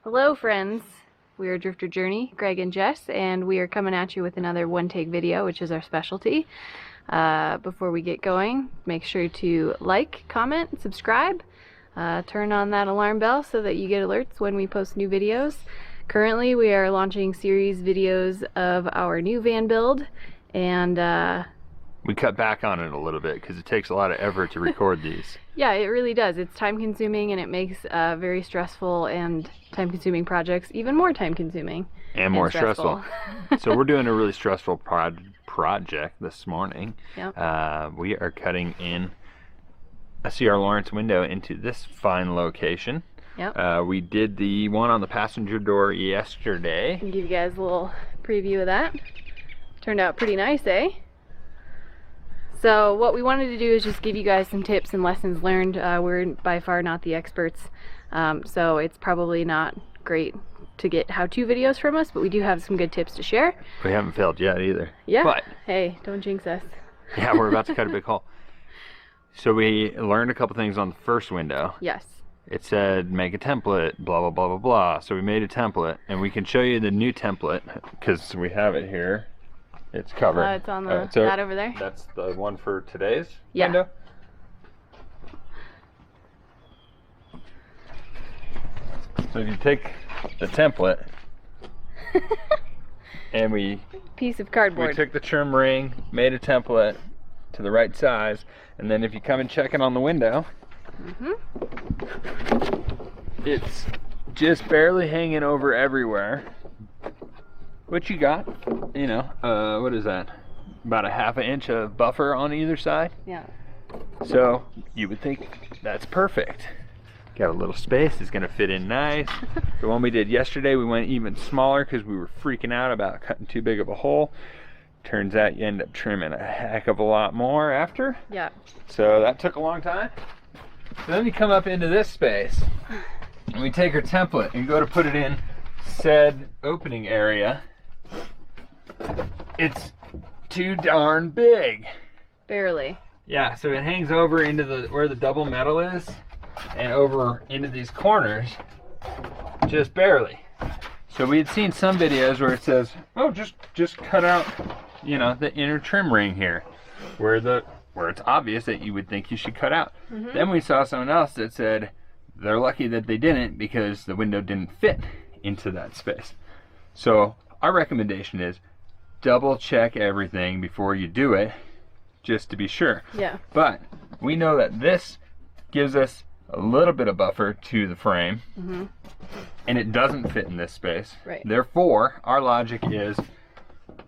Hello friends, we are Drifter Journey, Greg and Jess, and we are coming at you with another one-take video, which is our specialty. Before we get going, make sure to like, comment, subscribe, turn on that alarm bell so that you get alerts when we post new videos. Currently we are launching series videos of our new van build, and we cut back on it a little bit because it takes a lot of effort to record these. Yeah, it really does. It's time consuming, and it makes very stressful and time consuming projects even more time consuming. And more stressful. So we're doing a really stressful project this morning. Yep. We are cutting in a CR Laurence window into this fine location. Yep. We did the one on the passenger door yesterday. I'll give you guys a little preview of that. Turned out pretty nice, eh? So what we wanted to do is just give you guys some tips and lessons learned. We're by far not the experts, so it's probably not great to get how-to videos from us, but we do have some good tips to share. We haven't failed yet either. Yeah, but hey, don't jinx us. Yeah, we're about to cut a big hole. So we learned a couple things on the first window. Yes. It said make a template, blah, blah, blah, blah, blah. So we made a template, and we can show you the new template because we have it here. It's covered. It's on the, that over there. That's the one for today's yeah. window. So if you take the template and piece of cardboard. We took the trim ring, made a template to the right size, and then if you come and check it on the window, it's just barely hanging over everywhere. What you got, you know, what is that? About a ½ inch of buffer on either side. Yeah. So you would think that's perfect. Got a little space, it's gonna fit in nice. The one we did yesterday, we went even smaller because we were freaking out about cutting too big of a hole. Turns out you end up trimming a heck of a lot more after. Yeah. So that took a long time. So then you come up into this space, and we take our template and go to put it in said opening area. It's too darn big. Barely. Yeah, so it hangs over into where the double metal is and over into these corners just barely. So we had seen some videos where it says, oh, just cut out, you know, the inner trim ring here where it's obvious that you would think you should cut out. Then we saw someone else that said they're lucky that they didn't because the window didn't fit into that space. So our recommendation is double check everything before you do it, just to be sure. Yeah. But we know that this gives us a little bit of buffer to the frame, and it doesn't fit in this space. Right. Therefore, our logic is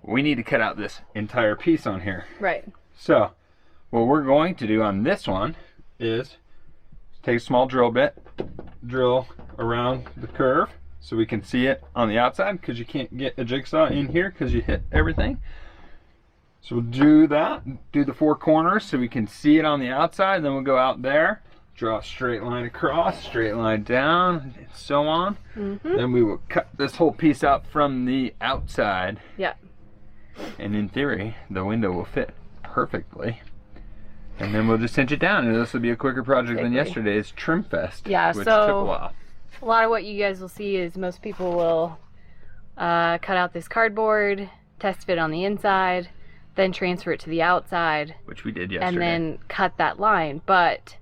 we need to cut out this entire piece on here. Right. So what we're going to do on this one is take a small drill bit, drill around the curve so we can see it on the outside, because you can't get a jigsaw in here because you hit everything. So we'll do that, do the 4 corners so we can see it on the outside, then we'll go out there, draw a straight line across, straight line down, and so on. Then we will cut this whole piece out from the outside. Yeah. And in theory, the window will fit perfectly. And then we'll just cinch it down, and this will be a quicker project than yesterday's Trim Fest, yeah, which so took a while. A lot of what you guys will see is most people will cut out this cardboard, test fit on the inside, then transfer it to the outside. Which we did yesterday. And then cut that line. But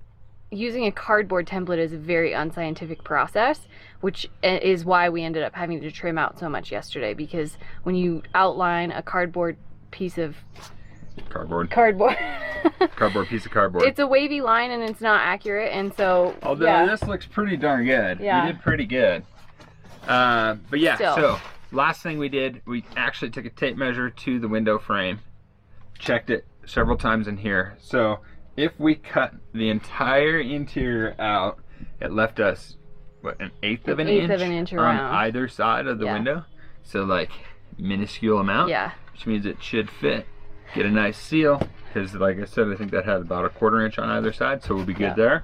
using a cardboard template is a very unscientific process, which is why we ended up having to trim out so much yesterday, because when you outline a cardboard piece of cardboard piece of cardboard, it's a wavy line and it's not accurate, and so although this looks pretty darn good. Yeah. We did pretty good. But yeah, so last thing we did, we actually took a tape measure to the window frame, checked it several times in here. So if we cut the entire interior out, it left us what, an eighth of an inch on either side of the window. So like minuscule amount. Yeah. Which means it should fit. Get a nice seal, because like I said, I think that had about a 1/4 inch on either side, so we'll be good there.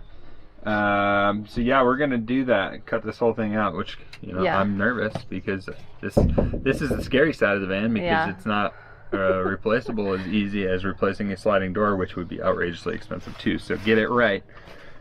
So yeah, we're gonna do that, cut this whole thing out, which, you know, I'm nervous because this is the scary side of the van, because it's not replaceable as easy as replacing a sliding door, which would be outrageously expensive too. So get it right.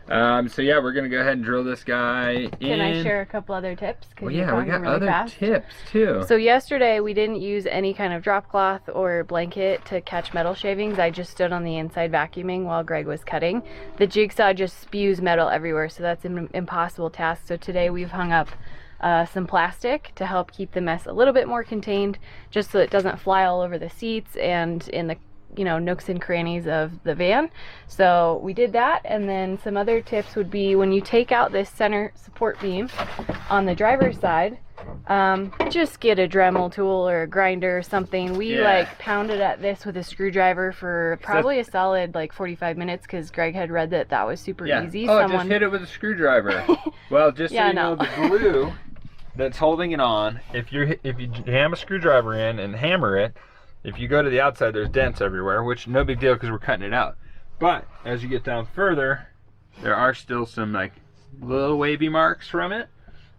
So yeah, we're gonna go ahead and drill this guy in. Can I share a couple other tips? Well, yeah, we got other tips too. So yesterday we didn't use any kind of drop cloth or blanket to catch metal shavings. I just stood on the inside vacuuming while Greg was cutting. The jigsaw just spews metal everywhere, so that's an impossible task. So today we've hung up some plastic to help keep the mess a little bit more contained, just so it doesn't fly all over the seats and in the nooks and crannies of the van. So we did that, and then some other tips would be when you take out this center support beam on the driver's side, just get a Dremel tool or a grinder or something. We like pounded at this with a screwdriver for probably a solid like 45 minutes because Greg had read that that was super easy. Oh, just hit it with a screwdriver. Well, just so you know, the glue that's holding it on, if you jam a screwdriver in and hammer it, if you go to the outside, there's dents everywhere, which no big deal because we're cutting it out. But as you get down further, there are still some like little wavy marks from it.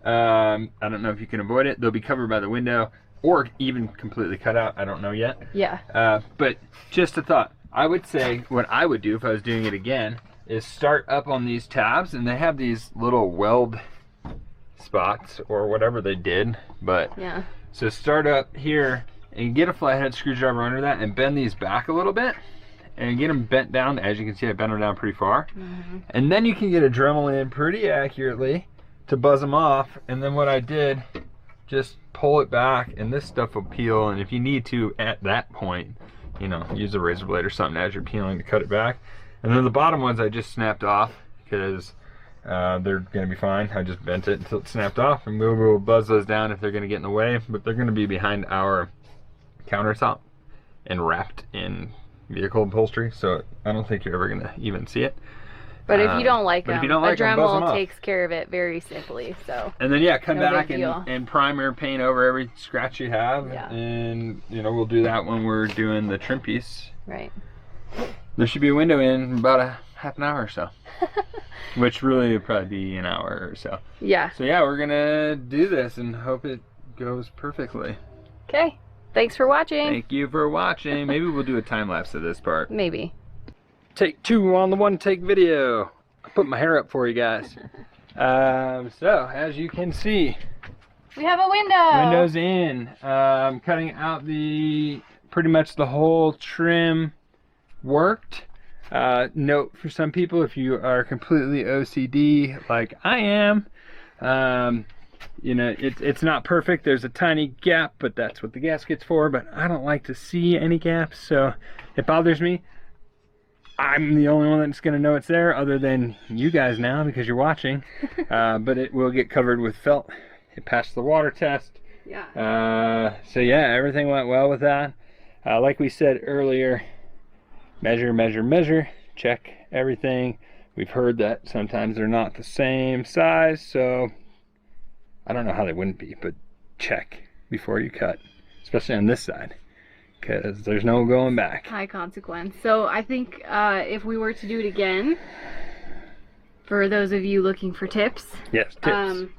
I don't know if you can avoid it. They'll be covered by the window or even completely cut out. I don't know yet. Yeah. But just a thought. I would say what I would do if I was doing it again is start up on these tabs, and they have these little weld spots or whatever they did. But yeah. So start up here and get a flathead screwdriver under that and bend these back a little bit and get them bent down. As you can see, I bent them down pretty far. And then you can get a Dremel in pretty accurately to buzz them off. And then what I did, just pull it back and this stuff will peel. And if you need to at that point, use a razor blade or something as you're peeling to cut it back. And then the bottom ones I just snapped off because they're gonna be fine. I just bent it until it snapped off, and we'll buzz those down if they're gonna get in the way, but they're gonna be behind our countertop and wrapped in vehicle upholstery, so I don't think you're ever gonna even see it. But if you don't like them, a Dremel takes care of it very simply. So. And then come back and primer paint over every scratch you have, and we'll do that when we're doing the trim piece. Right. There should be a window in about a half an hour or so, which really would probably be an hour or so. Yeah. So yeah, we're gonna do this and hope it goes perfectly. Okay. Thanks for watching. Thank you for watching. Maybe we'll do a time lapse of this part. Maybe. Take 2 on the one take video. I put my hair up for you guys. So as you can see, we have a window. Window's in. Cutting out pretty much the whole trim worked. Note for some people, if you are completely OCD like I am, it's not perfect. There's a tiny gap, but that's what the gasket's for. But I don't like to see any gaps, so it bothers me. I'm the only one that's gonna know it's there, other than you guys now because you're watching. But it will get covered with felt. It passed the water test. Yeah. So yeah, everything went well with that. Like we said earlier, measure, measure, measure, check everything. We've heard that sometimes they're not the same size, so I don't know how they wouldn't be, but check before you cut, especially on this side, because there's no going back. High consequence. So I think if we were to do it again, for those of you looking for tips. Yes, tips.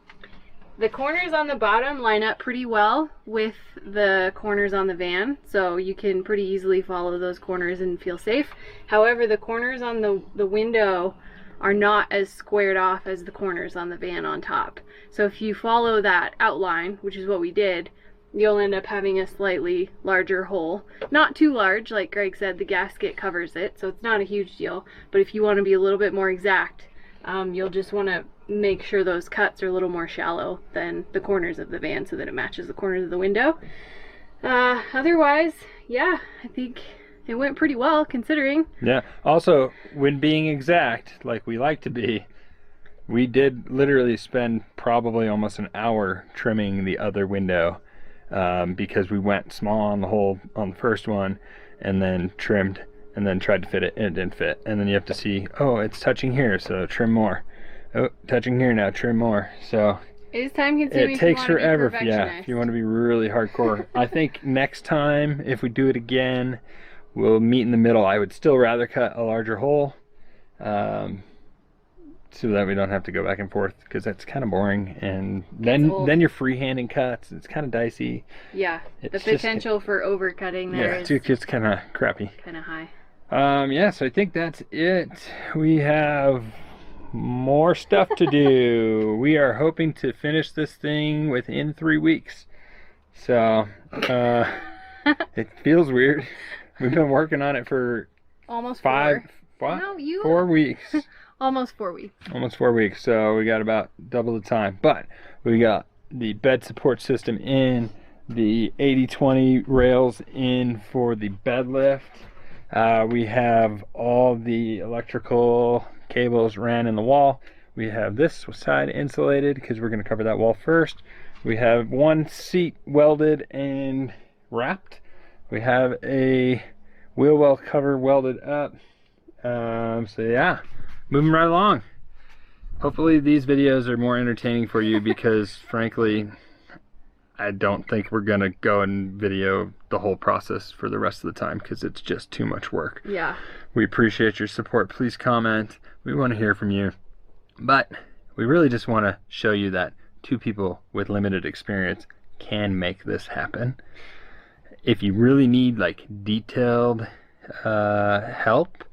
The corners on the bottom line up pretty well with the corners on the van, so you can pretty easily follow those corners and feel safe. However, the corners on the window are not as squared off as the corners on the van on top. So if you follow that outline, which is what we did, you'll end up having a slightly larger hole. Not too large, like Greg said, the gasket covers it, so it's not a huge deal. But if you want to be a little bit more exact, you'll just want to make sure those cuts are a little more shallow than the corners of the van so that it matches the corners of the window. Otherwise, yeah, I think it went pretty well considering. Yeah, also when being exact, like we like to be, we did literally spend probably almost an hour trimming the other window because we went small on the first one and then trimmed and then tried to fit it and it didn't fit. And then you have to see, oh, it's touching here, so trim more. Oh, touching here now, trim more. So it is time consuming. It takes forever. Yeah, if you want to be really hardcore. I think next time, if we do it again, we'll meet in the middle. I would still rather cut a larger hole so that we don't have to go back and forth, because that's kind of boring. And then you're freehanding cuts. It's kind of dicey. Yeah, the potential for overcutting there is it's kind of crappy. Kind of high. Yeah, so I think that's it. We have more stuff to do. We are hoping to finish this thing within 3 weeks. So, it feels weird. We've been working on it for almost 4 weeks. Almost 4 weeks. Almost 4 weeks. So we got about double the time. But we got the bed support system in, the 80/20 rails in for the bed lift. We have all the electrical cables ran in the wall. We have this side insulated because we're going to cover that wall first. We have one seat welded and wrapped. We have a wheel well cover welded up. So yeah, moving right along. Hopefully these videos are more entertaining for you because frankly, I don't think we're gonna go and video the whole process for the rest of the time because it's just too much work. Yeah. We appreciate your support. Please comment. We want to hear from you. But we really just want to show you that 2 people with limited experience can make this happen. If you really need like detailed help,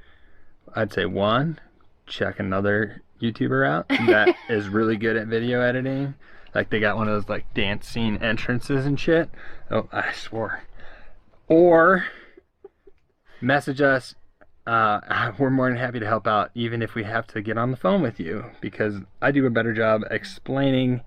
I'd say 1, check another YouTuber out that is really good at video editing. Like they got one of those like dance scene entrances and shit. Oh, I swore. Or message us. We're more than happy to help out, even if we have to get on the phone with you, because I do a better job explaining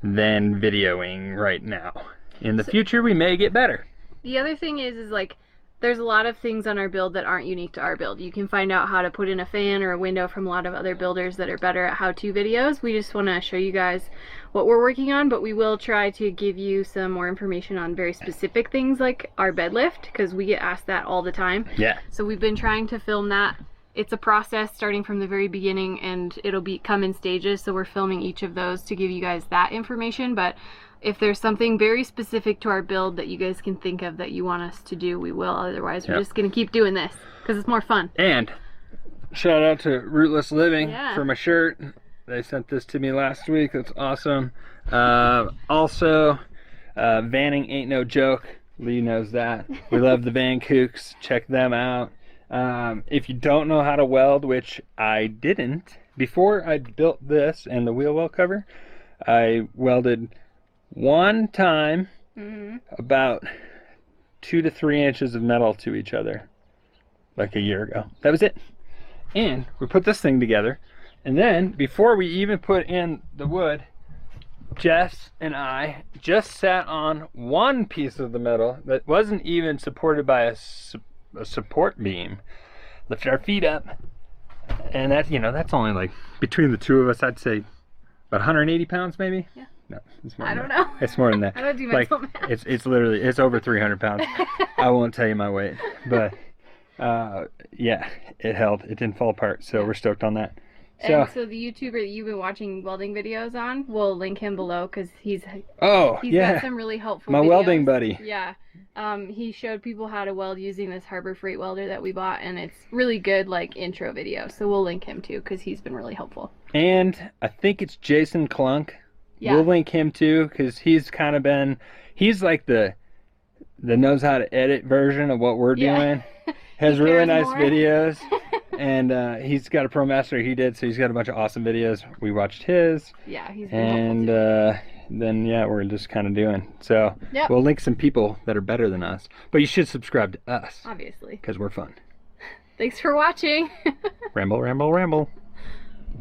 than videoing right now. In the future, we may get better. The other thing is like, there's a lot of things on our build that aren't unique to our build. You can find out how to put in a fan or a window from a lot of other builders that are better at how-to videos. We just want to show you guys what we're working on, but we will try to give you some more information on very specific things like our bed lift, because we get asked that all the time. Yeah. So we've been trying to film that. It's a process starting from the very beginning, and it'll come in stages, so we're filming each of those to give you guys that information. But if there's something very specific to our build that you guys can think of that you want us to do, we will. Otherwise, we're just going to keep doing this because it's more fun. And shout out to Rootless Living for my shirt. They sent this to me last week. That's awesome. Also, vanning ain't no joke. Lee knows that. We love the Van Kooks. Check them out. If you don't know how to weld, which I didn't, before I built this and the wheel well cover, I welded one time about 2 to 3 inches of metal to each other like a year ago. That was it. And we put this thing together, and then before we even put in the wood, Jess and I just sat on one piece of the metal that wasn't even supported by a support beam, lifted our feet up, and that, you know, that's only like, between the 2 of us, I'd say about 180 pounds maybe. Yeah. No, it's more I than don't that. know. It's more than that. I don't do like, mental math. It's literally, it's over 300 pounds. I won't tell you my weight, but yeah, it held. It didn't fall apart, so we're stoked on that. And so the YouTuber that you've been watching welding videos on, we'll link him below because he's got some really helpful videos. Welding buddy. Yeah. He showed people how to weld using this Harbor Freight welder that we bought, and it's really good like intro video. So we'll link him too because he's been really helpful. And I think it's Jason Klunk. Yeah. We'll link him too because he's kind of been, he's like the knows how to edit version of what we're doing. Has really nice videos. And he's got a Promaster he did, so he's got a bunch of awesome videos. We watched his. Yeah, he's been helpful too. Then we're just kind of doing. So we'll link some people that are better than us. But you should subscribe to us. Obviously. Because we're fun. Thanks for watching. Ramble, ramble, ramble.